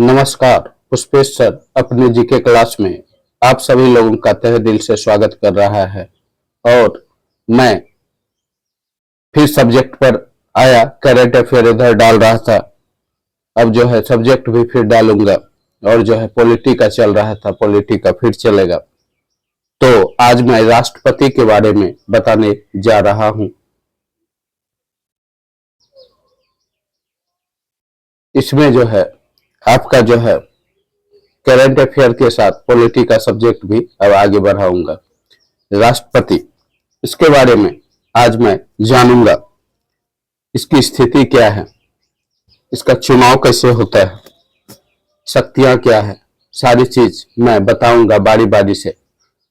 नमस्कार। पुष्पेश सर अपने GK class में आप सभी लोगों का तहे दिल से स्वागत कर रहा है और मैं फिर सब्जेक्ट पर आया। करंट अफेयर इधर डाल रहा था, अब जो है सब्जेक्ट भी फिर डालूंगा और जो है पॉलिटी का चल रहा था, पॉलिटी का फिर चलेगा। तो आज मैं राष्ट्रपति के बारे में बताने जा रहा हूं। इसमें जो है आपका जो है करंट अफेयर के साथ पॉलिटी का सब्जेक्ट भी अब आगे बढ़ाऊंगा। राष्ट्रपति, इसके बारे में आज मैं जानूंगा। इसकी स्थिति क्या है, इसका चुनाव कैसे होता है, शक्तियां क्या है, सारी चीज मैं बताऊंगा बारी बारी से।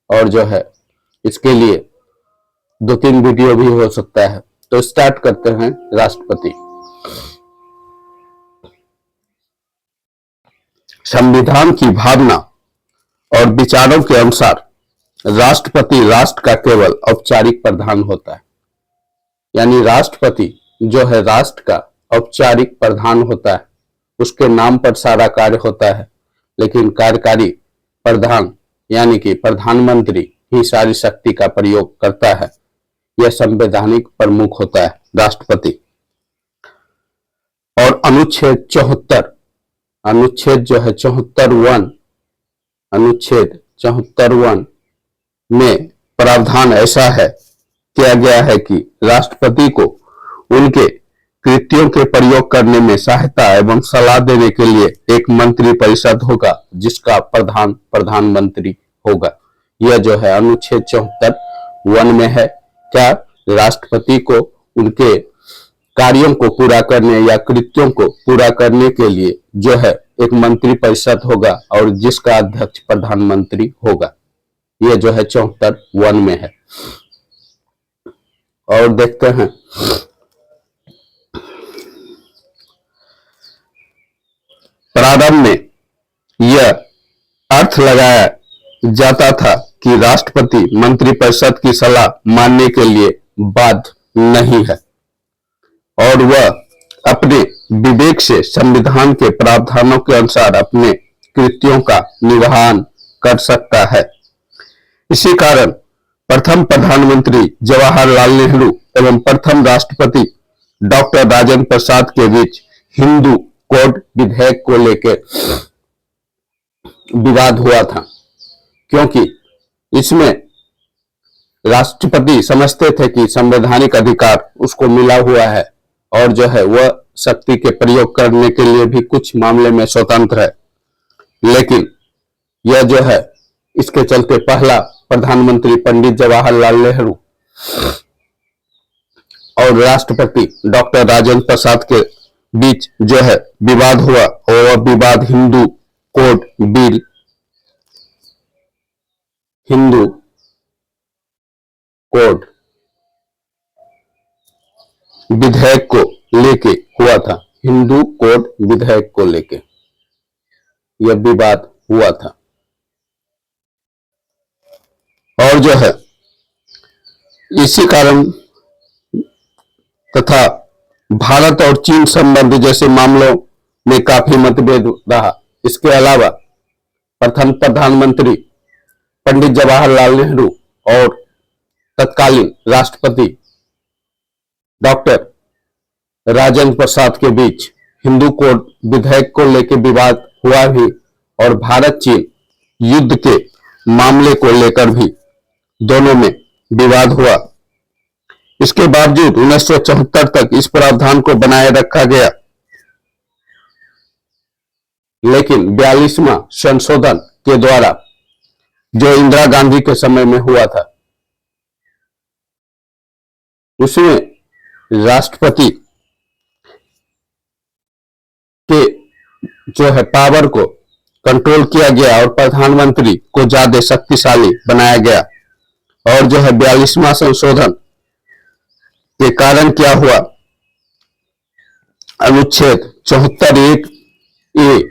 और जो है इसके लिए 2-3 वीडियो भी हो सकता है। तो स्टार्ट करते हैं। राष्ट्रपति संविधान की भावना और विचारों के अनुसार राष्ट्रपति राष्ट्र का केवल औपचारिक प्रधान होता है। यानी राष्ट्रपति जो है राष्ट्र का औपचारिक प्रधान होता है, उसके नाम पर सारा कार्य होता है, लेकिन कार्यकारी प्रधान यानी कि प्रधानमंत्री ही सारी शक्ति का प्रयोग करता है। यह संवैधानिक प्रमुख होता है राष्ट्रपति। और अनुच्छेद 74, अनुच्छेद जो है 74(1), अनुच्छेद 74(1) में प्रावधान ऐसा है किया गया है कि राष्ट्रपति को उनके कृत्यों के प्रयोग करने में सहायता एवं सलाह देने के लिए एक मंत्री परिषद होगा, जिसका प्रधान प्रधानमंत्री होगा। यह जो है अनुच्छेद 74(1) में है। क्या राष्ट्रपति को उनके कार्यों को पूरा करने या कृत्यों को पूरा करने के लिए जो है एक मंत्री परिषद होगा और जिसका अध्यक्ष प्रधानमंत्री होगा। यह जो है 74(1) में है। और देखते हैं प्रारंभ में यह अर्थ लगाया जाता था कि राष्ट्रपति मंत्रिपरिषद की सलाह मानने के लिए बाध्य नहीं है और वह अपने विवेक से संविधान के प्रावधानों के अनुसार अपने कृत्यों का निर्वहन कर सकता है। इसी कारण प्रथम प्रधानमंत्री जवाहरलाल नेहरू एवं प्रथम राष्ट्रपति डॉक्टर राजेंद्र प्रसाद के बीच हिंदू कोड विधेयक को लेकर विवाद हुआ था, क्योंकि इसमें राष्ट्रपति समझते थे कि संवैधानिक अधिकार उसको मिला हुआ है और जो है वह शक्ति के प्रयोग करने के लिए भी कुछ मामले में स्वतंत्र है। लेकिन यह जो है इसके चलते पहला प्रधानमंत्री पंडित जवाहरलाल नेहरू और राष्ट्रपति डॉक्टर राजेंद्र प्रसाद के बीच जो है विवाद हुआ और वह विवाद Hindu code bill, Hindu code विधेयक को लेके हुआ था। हिंदू कोड विधेयक को लेके यह विवाद हुआ था। और जो है इसी कारण तथा भारत और चीन संबंध जैसे मामलों में काफी मतभेद रहा। इसके अलावा प्रथम प्रधानमंत्री पंडित जवाहरलाल नेहरू और तत्कालीन राष्ट्रपति डॉक्टर राजेंद्र प्रसाद के बीच हिंदू कोड विधेयक को लेकर विवाद हुआ भी और भारत चीन युद्ध के मामले को लेकर भी दोनों में विवाद हुआ। इसके बावजूद 1974 तक इस प्रावधान को बनाए रखा गया, लेकिन 42वां संशोधन के द्वारा जो इंदिरा गांधी के समय में हुआ था, उसमें राष्ट्रपति के जो है पावर को कंट्रोल किया गया और प्रधानमंत्री को ज्यादा शक्तिशाली बनाया गया। और जो है 42वां संशोधन के कारण क्या हुआ, अनुच्छेद 74(1)(a)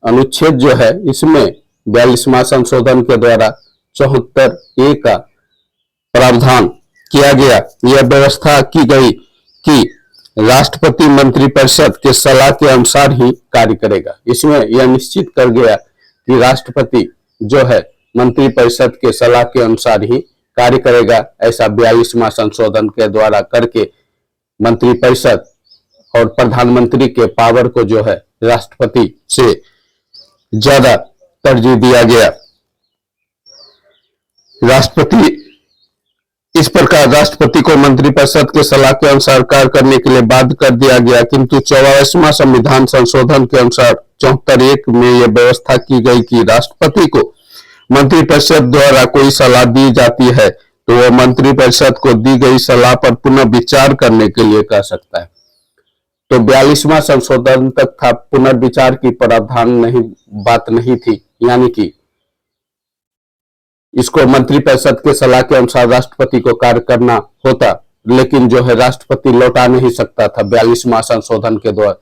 अनुच्छेद जो है इसमें 42वां संशोधन के द्वारा 74(a) का प्रावधान किया गया। यह व्यवस्था की गई कि राष्ट्रपति मंत्रिपरिषद के सलाह के अनुसार ही कार्य करेगा। इसमें यह निश्चित कर गया कि राष्ट्रपति जो है मंत्रिपरिषद के सलाह के अनुसार ही कार्य करेगा। ऐसा 42वां संशोधन के द्वारा करके मंत्रिपरिषद और प्रधानमंत्री के पावर को जो है राष्ट्रपति से ज्यादा तरजीह दिया गया। इस प्रकार राष्ट्रपति को मंत्रिपरिषद के सलाह के अनुसार कार्य करने के लिए बाध्य कर दिया गया। किंतु 44वां संविधान संशोधन के अनुसार 74(1) में यह व्यवस्था की गई कि राष्ट्रपति को मंत्रिपरिषद द्वारा कोई सलाह दी जाती है तो वह मंत्रिपरिषद को दी गई सलाह पर पुनः विचार करने के लिए कह सकता है। तो 42वां संशोधन तक था, पुनर्विचार की प्रावधान बात नहीं थी, यानी कि इसको मंत्रिपरिषद के सलाह के अनुसार राष्ट्रपति को कार्य करना होता, लेकिन जो है राष्ट्रपति लौटा नहीं सकता था 42वां संशोधन के द्वारा,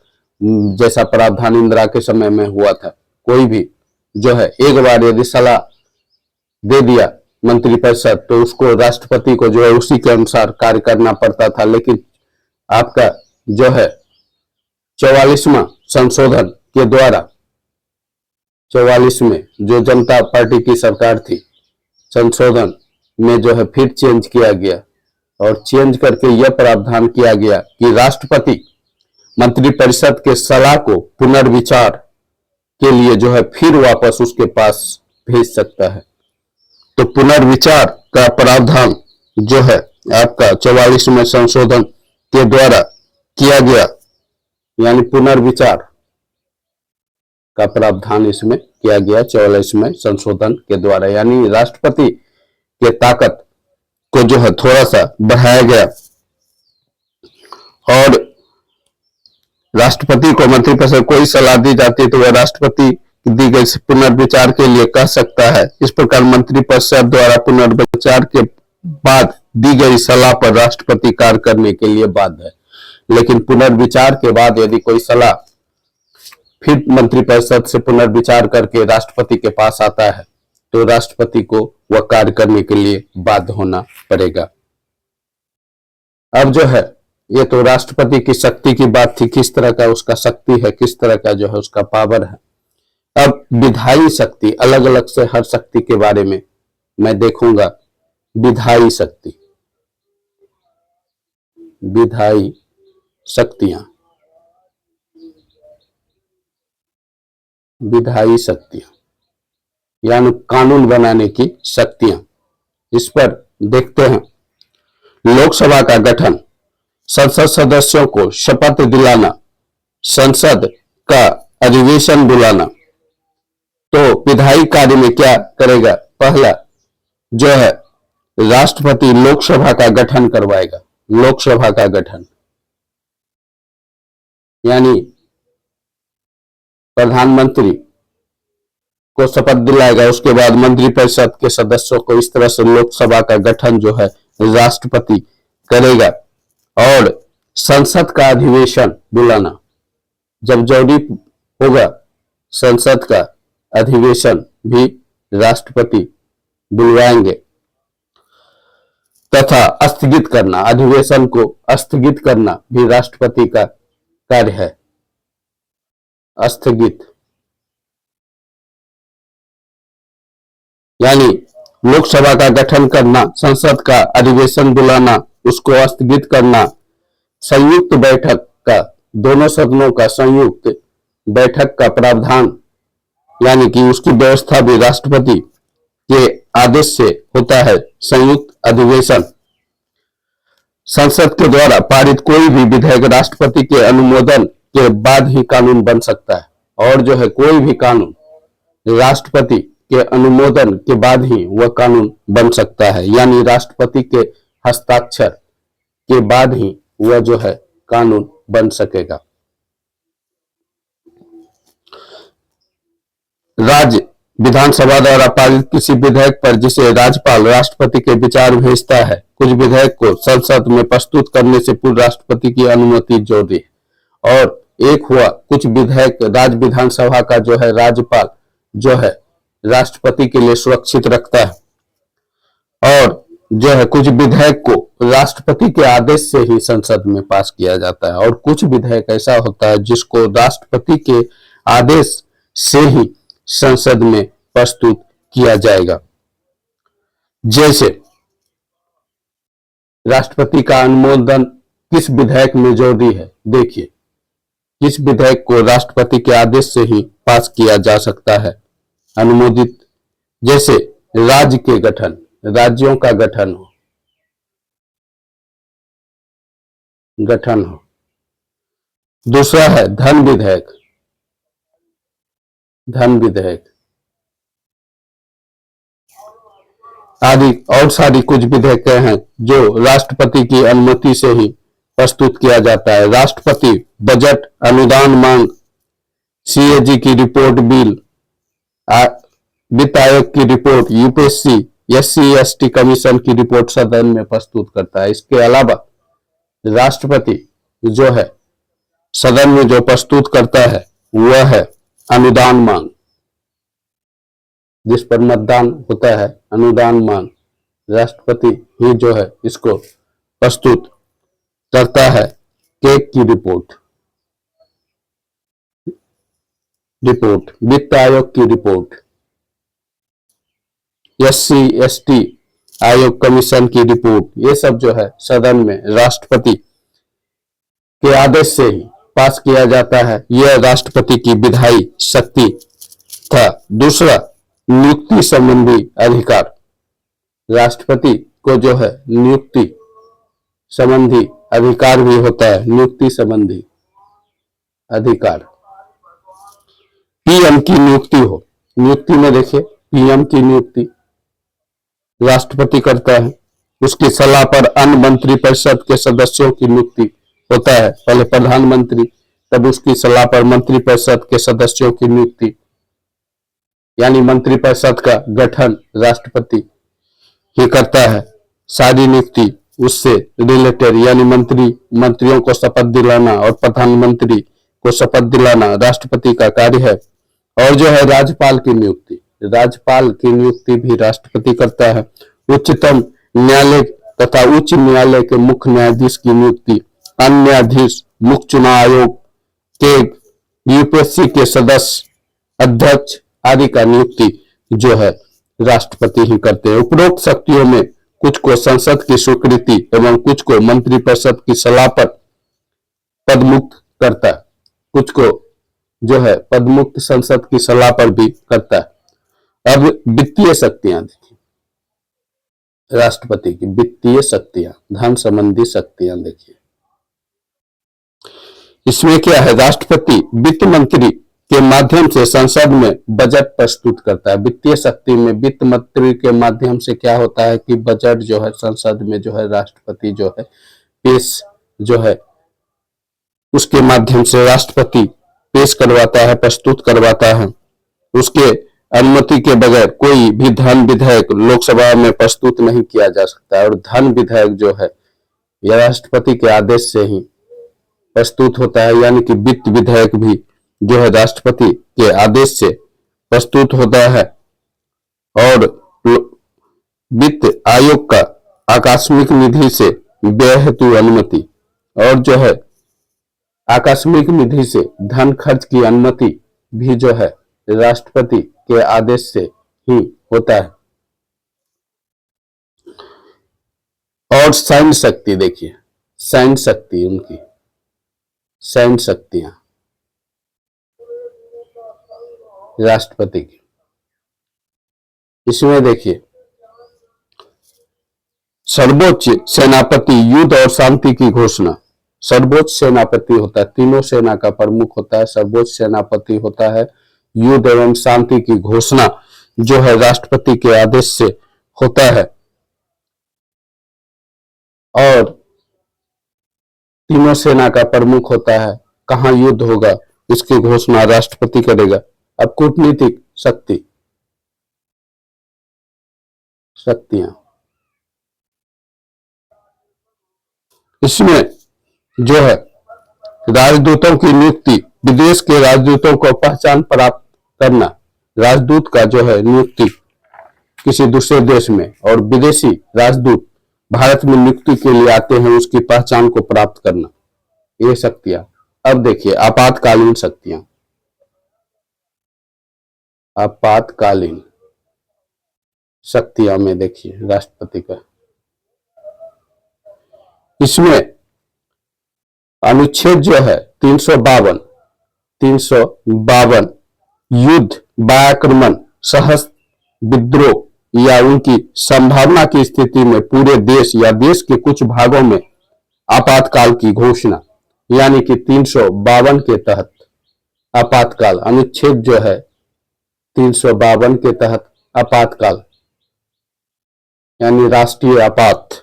जैसा प्रावधान इंदिरा के समय में हुआ था। कोई भी जो है एक बार यदि सलाह दे दिया मंत्रिपरिषद तो उसको राष्ट्रपति को जो है उसी के अनुसार कार्य करना पड़ता था। लेकिन आपका जो है 44वां संशोधन के द्वारा 44 में जो जनता पार्टी की सरकार थी, संशोधन में जो है फिर चेंज किया गया और चेंज करके यह प्रावधान किया गया कि राष्ट्रपति मंत्रिपरिषद के सलाह को पुनर्विचार के लिए जो है फिर वापस उसके पास भेज सकता है। तो पुनर्विचार का प्रावधान जो है आपका 44वें संशोधन के द्वारा किया गया, यानी पुनर्विचार का प्रावधान इसमें किया गया 44वें संशोधन के द्वारा, यानी राष्ट्रपति के ताकत को जो है थोड़ा सा बढ़ाया गया और राष्ट्रपति को मंत्रिपरिषद कोई सलाह दी जाती है तो वह राष्ट्रपति दी गई पुनर्विचार के लिए कह सकता है। इस प्रकार मंत्रिपरिषद द्वारा पुनर्विचार के बाद दी गई सलाह पर राष्ट्रपति कार्य करने के लिए बाध्य है। लेकिन पुनर्विचार के बाद यदि कोई सलाह फिर मंत्रिपरिषद से पुनर्विचार करके राष्ट्रपति के पास आता है तो राष्ट्रपति को वह कार्य करने के लिए बाध्य होना पड़ेगा। अब जो है ये तो राष्ट्रपति की शक्ति की बात थी, किस तरह का उसका शक्ति है, किस तरह का जो है उसका पावर है। अब विधायी शक्ति, अलग अलग से हर शक्ति के बारे में मैं देखूंगा। विधायी शक्ति, विधायी शक्तियां, विधायी शक्तियां यानी कानून बनाने की शक्तियां। इस पर देखते हैं। लोकसभा का गठन, संसद सदस्यों को शपथ दिलाना, संसद का अधिवेशन बुलाना। तो विधायी कार्य में क्या करेगा? पहला जो है राष्ट्रपति लोकसभा का गठन करवाएगा। लोकसभा का गठन यानी प्रधानमंत्री को शपथ दिलाएगा, उसके बाद मंत्रिपरिषद के सदस्यों को इस तरह से लोकसभा का गठन जो है राष्ट्रपति करेगा। और संसद का अधिवेशन बुलाना, जब जरूरी होगा संसद का अधिवेशन भी राष्ट्रपति बुलवाएंगे। तथा स्थगित करना, अधिवेशन को स्थगित करना भी राष्ट्रपति का कार्य है। स्थगित यानी लोकसभा का गठन करना, संसद का अधिवेशन बुलाना, उसको स्थगित करना, संयुक्त बैठक का, दोनों सदनों का संयुक्त बैठक का प्रावधान यानी कि उसकी व्यवस्था भी राष्ट्रपति के आदेश से होता है। संयुक्त अधिवेशन, संसद के द्वारा पारित कोई भी विधेयक राष्ट्रपति के अनुमोदन के बाद ही कानून बन सकता है। और जो है कोई भी कानून राष्ट्रपति के अनुमोदन के बाद ही वह कानून बन सकता है, यानी राष्ट्रपति के हस्ताक्षर के बाद ही वह जो है कानून बन सकेगा। राज्य विधानसभा द्वारा पारित किसी विधेयक पर जिसे राज्यपाल राष्ट्रपति के विचार भेजता है, कुछ विधेयक को संसद में प्रस्तुत करने से पूर्व राष्ट्रपति की अनुमति जरूरी है। और एक हुआ कुछ विधेयक राज्य विधानसभा का जो है राज्यपाल जो है राष्ट्रपति के लिए सुरक्षित रखता है। और जो है कुछ विधेयक को राष्ट्रपति के आदेश से ही संसद में पास किया जाता है और कुछ विधेयक ऐसा होता है जिसको राष्ट्रपति के आदेश से ही संसद में प्रस्तुत किया जाएगा। जैसे राष्ट्रपति का अनुमोदन किस विधेयक में जरूरी है, देखिए किस विधेयक को राष्ट्रपति के आदेश से ही पास किया जा सकता है, अनुमोदित, जैसे राज्य के गठन, राज्यों का गठन हो, दूसरा है धन विधेयक, आदि और सारी कुछ विधेयक हैं जो राष्ट्रपति की अनुमति से ही प्रस्तुत किया जाता है। राष्ट्रपति बजट, अनुदान मांग, सीएजी की रिपोर्ट, बिल, वित्त आयोग की report, UPSC, SC ST commission की रिपोर्ट सदन में प्रस्तुत करता है। इसके अलावा राष्ट्रपति जो है सदन में जो प्रस्तुत करता है वह है अनुदान मांग, जिस पर मतदान होता है, अनुदान मांग, राष्ट्रपति ही जो है इसको प्रस्तुत करता है। केक की रिपोर्ट, वित्त आयोग की रिपोर्ट, एससी एसटी आयोग कमीशन की रिपोर्ट, ये सब जो है सदन में राष्ट्रपति के आदेश से ही पास किया जाता है। यह राष्ट्रपति की विधायी शक्ति था। दूसरा, नियुक्ति संबंधी अधिकार, राष्ट्रपति को जो है नियुक्ति संबंधी अधिकार भी होता है। नियुक्ति संबंधी अधिकार, पीएम की नियुक्ति हो, नियुक्ति में देखिए पीएम की नियुक्ति राष्ट्रपति करता है। उसकी सलाह पर अन्य मंत्रिपरिषद के सदस्यों की नियुक्ति होता है। पहले प्रधानमंत्री, तब उसकी सलाह पर मंत्रिपरिषद के सदस्यों की नियुक्ति, यानी मंत्रिपरिषद का गठन राष्ट्रपति ही करता है। सारी नियुक्ति उससे रिलेटेड, यानी मंत्रियों को शपथ दिलाना और प्रधानमंत्री को शपथ दिलाना राष्ट्रपति का कार्य है। और जो है राज्यपाल की नियुक्ति, राज्यपाल की नियुक्ति भी राष्ट्रपति करता है। उच्चतम न्यायालय तथा उच्च न्यायालय के मुख्य न्यायाधीश की नियुक्ति, अन्य न्यायाधीश, मुख्य चुनाव आयोग के, यूपीएससी के सदस्य, अध्यक्ष आदि का नियुक्ति जो है राष्ट्रपति ही करते हैं। उपरोक्त शक्तियों में कुछ को संसद की स्वीकृति एवं कुछ को मंत्रिपरिषद की सलाह पर पदमुक्त करता है, कुछ को जो है पदमुक्त संसद की सलाह पर भी करता है। अब वित्तीय शक्तियां देखिए, राष्ट्रपति की वित्तीय शक्तियां, धन संबंधी शक्तियां देखिए। इसमें क्या है, राष्ट्रपति वित्त मंत्री के माध्यम से संसद में बजट प्रस्तुत करता है। वित्तीय शक्ति में वित्त मंत्री के माध्यम से क्या होता है कि बजट जो है संसद में जो है राष्ट्रपति जो है पेश जो है उसके माध्यम से राष्ट्रपति पेश करवाता है, प्रस्तुत करवाता है। उसके अनुमति के बगैर कोई भी धन विधेयक लोकसभा में प्रस्तुत नहीं किया जा सकता है। और धन विधेयक जो है यह राष्ट्रपति के आदेश से ही प्रस्तुत होता है, यानी कि वित्त विधेयक भी जो है राष्ट्रपति के आदेश से प्रस्तुत होता है। और वित्त आयोग का आकस्मिक निधि से व्यय हेतु अनुमति, और जो है आकस्मिक निधि से धन खर्च की अनुमति भी जो है राष्ट्रपति के आदेश से ही होता है। और सैन्य शक्ति देखिए, सैन्य शक्ति, उनकी सैन्य शक्तियां राष्ट्रपति की, इसमें देखिए सर्वोच्च सेनापति, युद्ध और शांति की घोषणा। सर्वोच्च सेनापति होता है, तीनों सेना का प्रमुख होता है, सर्वोच्च सेनापति होता है। युद्ध एवं शांति की घोषणा जो है राष्ट्रपति के आदेश से होता है। और तीनों सेना का प्रमुख होता है, कहां युद्ध होगा इसकी घोषणा राष्ट्रपति करेगा। अब कूटनीतिक शक्तियां, इसमें जो है राजदूतों की नियुक्ति, विदेश के राजदूतों को पहचान प्राप्त करना, राजदूत का जो है नियुक्ति किसी दूसरे देश में और विदेशी राजदूत भारत में नियुक्ति के लिए आते हैं, उसकी पहचान को प्राप्त करना, ये शक्तियां। अब देखिए आपातकालीन शक्तियां। आपातकालीन शक्तियां में देखिए राष्ट्रपति का, इसमें अनुच्छेद जो है 352 युद्ध, बायाक्रमण, सशस्त्र विद्रोह या उनकी संभावना की स्थिति में पूरे देश या देश के कुछ भागों में आपातकाल की घोषणा, यानी कि 352 के तहत आपातकाल, अनुच्छेद जो है 352 के तहत आपातकाल यानी राष्ट्रीय आपात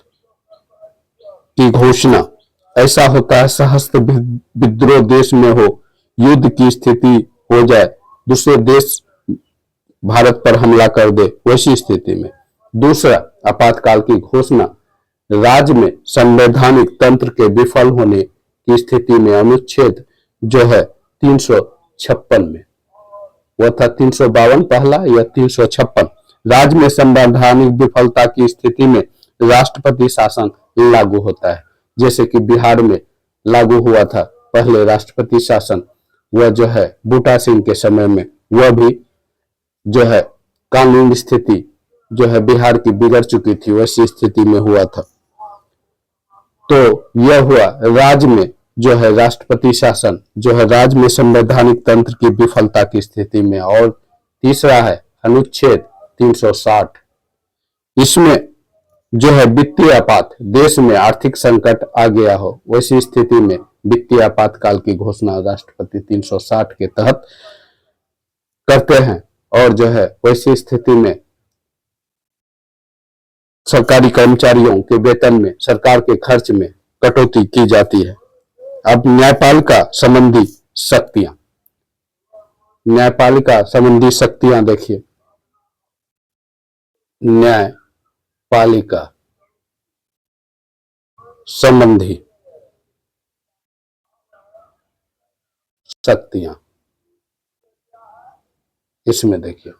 की घोषणा ऐसा होता है सशस्त्र विद्रोह देश में हो, युद्ध की स्थिति हो जाए, दूसरे देश भारत पर हमला कर दे, वैसी स्थिति में। दूसरा आपातकाल की घोषणा राज्य में संवैधानिक तंत्र के विफल होने की स्थिति में, अनुच्छेद जो है 356 में, वह था 352 पहला या 356। राज्य में संवैधानिक विफलता की स्थिति में राष्ट्रपति शासन लागू होता है, जैसे कि बिहार में लागू हुआ था पहले राष्ट्रपति शासन, वह जो है बूटा सिंह के समय में, वह भी जो है कानूनी स्थिति जो है बिहार की बिगड़ चुकी थी, वैसी स्थिति में हुआ था। तो यह हुआ राज्य में जो है राष्ट्रपति शासन, जो है राज्य में संवैधानिक तंत्र की विफलता की स्थिति में। और तीसरा है अनुच्छेद 360, इसमें जो है वित्तीय आपात, देश में आर्थिक संकट आ गया हो, वैसी स्थिति में वित्तीय आपातकाल की घोषणा राष्ट्रपति 360 के तहत करते हैं। और जो है वैसी स्थिति में सरकारी कर्मचारियों के वेतन में, सरकार के खर्च में कटौती की जाती है। अब न्यायपालिका संबंधी शक्तियां, न्यायपालिका संबंधी शक्तियां देखिए, न्यायपालिका संबंधी शक्तियां, इसमें देखिए,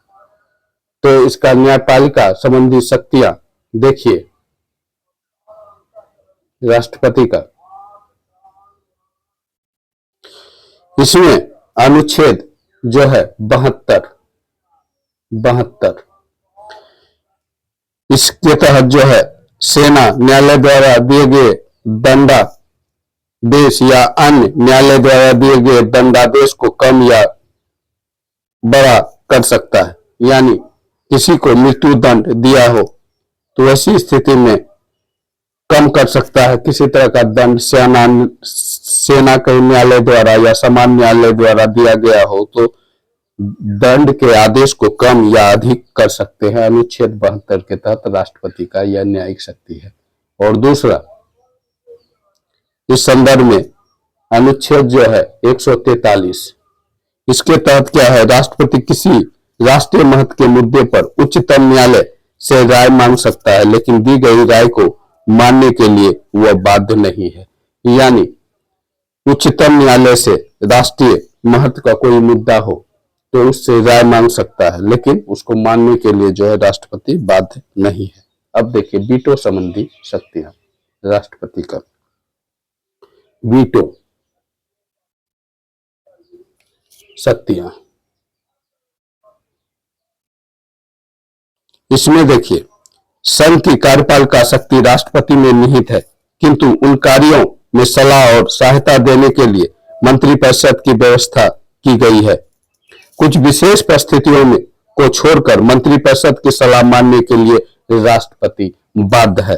तो इसका न्यायपालिका संबंधी शक्तियां देखिए राष्ट्रपति का, इसमें अनुच्छेद जो है 72, इसके तहत जो है सेना न्यायालय द्वारा दिए गए दंडादेश या अन्य न्यायालय द्वारा दिए गए दंडादेश को कम या बड़ा कर सकता है, यानी किसी को मृत्यु दंड दिया हो तो ऐसी स्थिति में कम कर सकता है किसी तरह का दंड, सेना के न्यायालय द्वारा या सामान्य न्यायालय द्वारा दिया गया हो तो दंड के आदेश को कम या अधिक कर सकते हैं। अनुच्छेद 72 के तहत राष्ट्रपति का यह न्यायिक शक्ति है। और दूसरा इस संदर्भ में अनुच्छेद जो है 143, इसके तहत क्या है, राष्ट्रपति किसी राष्ट्रीय महत्व के मुद्दे पर उच्चतम न्यायालय से राय मांग सकता है, लेकिन दी गई राय को मानने के लिए वह बाध्य नहीं है। यानी उच्चतम न्यायालय से राष्ट्रीय महत्व का कोई मुद्दा हो तो उससे राय मांग सकता है, लेकिन उसको मानने के लिए जो है राष्ट्रपति बाध्य नहीं है। अब देखिए वीटो संबंधी शक्तियां, राष्ट्रपति का वीटो शक्तियां, इसमें देखिए संघ की कार्यपालिका शक्ति राष्ट्रपति में निहित है, किंतु उन कार्यों में सलाह और सहायता देने के लिए मंत्रिपरिषद की व्यवस्था की गई है। कुछ विशेष परिस्थितियों में को छोड़कर मंत्रिपरिषद की सलाह मानने के लिए राष्ट्रपति बाध्य है।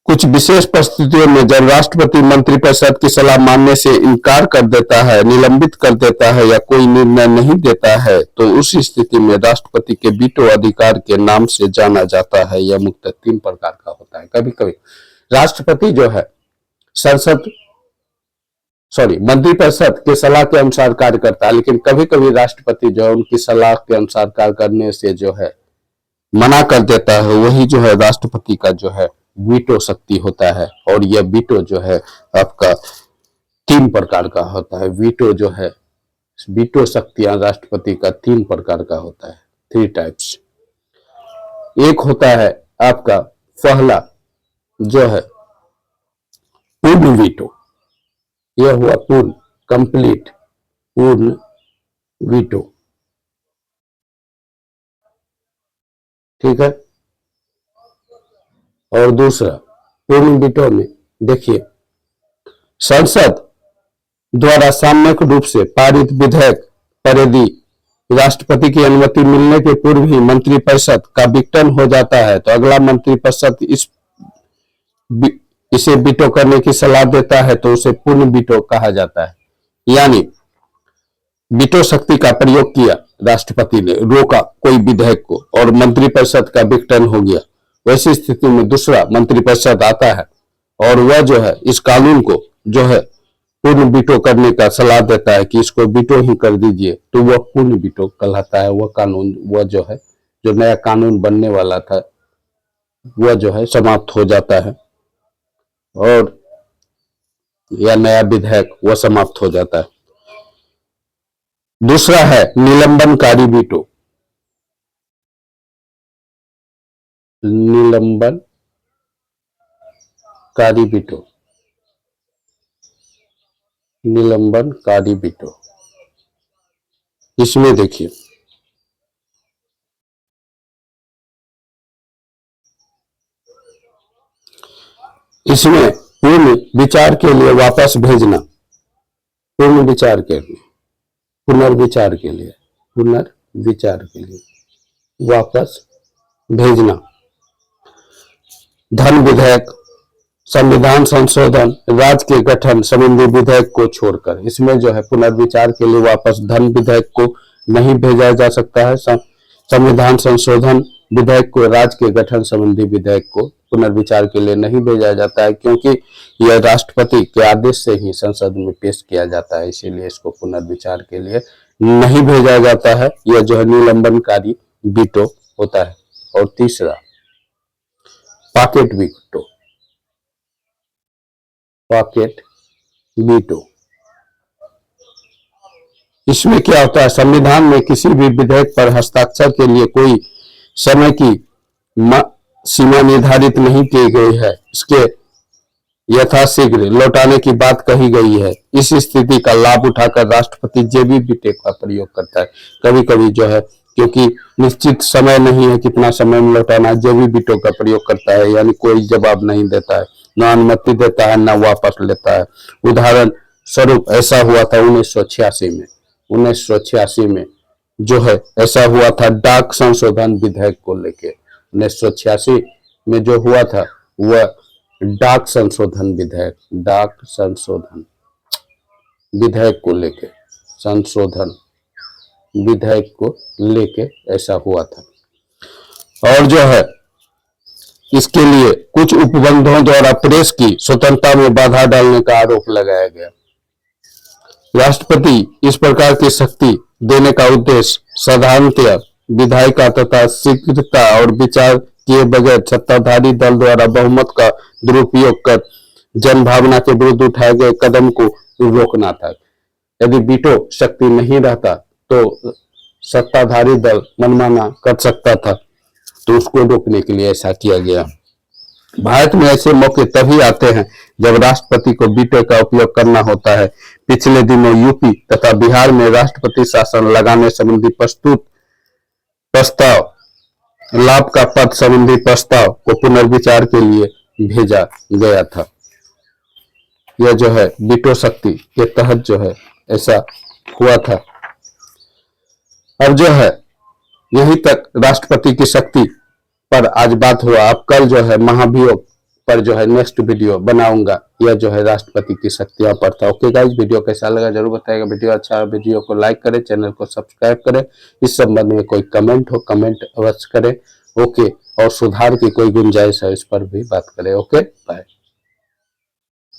कुछ विशेष परिस्थितियों में जब राष्ट्रपति मंत्रिपरिषद की सलाह मानने से इनकार कर देता है, निलंबित कर देता है या कोई निर्णय नहीं देता है, तो उस स्थिति में राष्ट्रपति के वीटो अधिकार के नाम से जाना जाता है। यह मुख्यतः 3 प्रकार का होता है। कभी कभी राष्ट्रपति जो है मंत्रिपरिषद के सलाह के अनुसार कार्य करता है, लेकिन कभी कभी राष्ट्रपति जो है उनकी सलाह के अनुसार कार्य करने से जो है मना कर देता है, वही जो है राष्ट्रपति का जो है वीटो शक्ति होता है। और यह वीटो जो है आपका 3 प्रकार का होता है। वीटो जो है, वीटो शक्तियां राष्ट्रपति का 3 प्रकार का होता है। 3 टाइप्स। एक होता है आपका पहला जो है पूर्ण वीटो, यह हुआ पूर्ण, कंप्लीट पूर्ण वीटो, ठीक है। और दूसरा पूर्ण वीटो में देखिए, संसद द्वारा सामूहिक रूप से पारित विधेयक पर यदि राष्ट्रपति की अनुमति मिलने के पूर्व ही मंत्रिपरिषद का विघटन हो जाता है तो अगला मंत्रिपरिषद इसे वीटो करने की सलाह देता है तो उसे पूर्ण वीटो कहा जाता है। यानी वीटो शक्ति का प्रयोग किया राष्ट्रपति ने, रोका कोई विधेयक को और मंत्रिपरिषद का विघटन हो गया, वैसी स्थिति में दूसरा मंत्रिपरिषद आता है और वह जो है इस कानून को जो है पूर्ण वीटो करने का सलाह देता है कि इसको वीटो ही कर दीजिए, तो वह पूर्ण वीटो कहलाता है। वह कानून, वह जो है जो नया कानून बनने वाला था वह जो है समाप्त हो जाता है और यह नया विधेयक वह समाप्त हो जाता है। दूसरा है निलंबनकारी वीटो। निलंबनकारी वीटो, निलंबनकारी वीटो, इसमें देखिए इसमें पूर्ण विचार के लिए वापस भेजना, पूर्ण विचार के लिए, पुनर्विचार के लिए, पुनर्विचार के लिए वापस भेजना, धन विधेयक, संविधान संशोधन, राज्य के गठन संबंधी विधेयक को छोड़कर, इसमें जो है पुनर्विचार के लिए वापस धन विधेयक को नहीं भेजा जा सकता है, संविधान संशोधन विधेयक को, राज्य के गठन संबंधी विधेयक को पुनर्विचार के लिए नहीं भेजा जाता है क्योंकि यह राष्ट्रपति के आदेश से ही संसद में पेश किया जाता है, इसीलिए इसको पुनर्विचार के लिए नहीं भेजा जाता है। यह जो है निलंबनकारी वीटो होता है। और तीसरा पॉकेट वीटो, पॉकेट वीटो, इसमें क्या होता है, संविधान में किसी भी विधेयक पर हस्ताक्षर के लिए कोई समय की सीमा निर्धारित नहीं की गई है, इसके यथाशीघ्र लौटाने की बात कही गई है। इस स्थिति का लाभ उठाकर राष्ट्रपति जेबी वीटो का प्रयोग करता है। कभी कभी जो है क्योंकि निश्चित समय नहीं है कितना समय में लौटाना, जेबी वीटो का प्रयोग करता है, यानी कोई जवाब नहीं देता है, न अनुमति देता है, न वापस लेता है। उदाहरण स्वरूप ऐसा हुआ था 1986 में, 1986 में जो है ऐसा हुआ था डाक संशोधन विधेयक को लेके। 1986 में जो हुआ था वह डाक संशोधन विधेयक, डाक संशोधन विधेयक को लेके, संशोधन विधेयक को लेके ऐसा हुआ था। और जो है इसके लिए कुछ उपबंधों द्वारा प्रेस की स्वतंत्रता में बाधा डालने का आरोप लगाया गया। राष्ट्रपति इस प्रकार की शक्ति देने का उद्देश्य साधारणतया विधायिका तथा शीघ्रता और विचार किए बगैर सत्ताधारी दल द्वारा बहुमत का दुरुपयोग कर जनभावना के विरुद्ध उठाए गए कदम को रोकना था। यदि वीटो शक्ति नहीं रहता तो सत्ताधारी दल मनमाना कर सकता था, तो उसको रोकने के लिए ऐसा किया गया। भारत में ऐसे मौके तभी आते हैं जब राष्ट्रपति को वीटो का उपयोग करना होता है। पिछले दिनों यूपी तथा बिहार में राष्ट्रपति शासन लगाने संबंधी प्रस्ताव, लाभ का पद संबंधी प्रस्ताव को पुनर्विचार के लिए भेजा गया था। यह जो है वीटो शक्ति के तहत जो है ऐसा हुआ था। अब जो है यहीं तक राष्ट्रपति की शक्ति पर आज बात हुआ। अब कल जो है महाभियोग पर जो है नेक्स्ट वीडियो बनाऊंगा। यह जो है राष्ट्रपति की शक्तियां पर था। ओके गाइस, वीडियो कैसा लगा जरूर बताइएगा। वीडियो अच्छा है वीडियो को लाइक करें, चैनल को सब्सक्राइब करें। इस संबंध में कोई कमेंट हो कमेंट अवश्य करें। ओके, और सुधार की कोई गुंजाइश है इस पर भी बात करें। Okay, bye.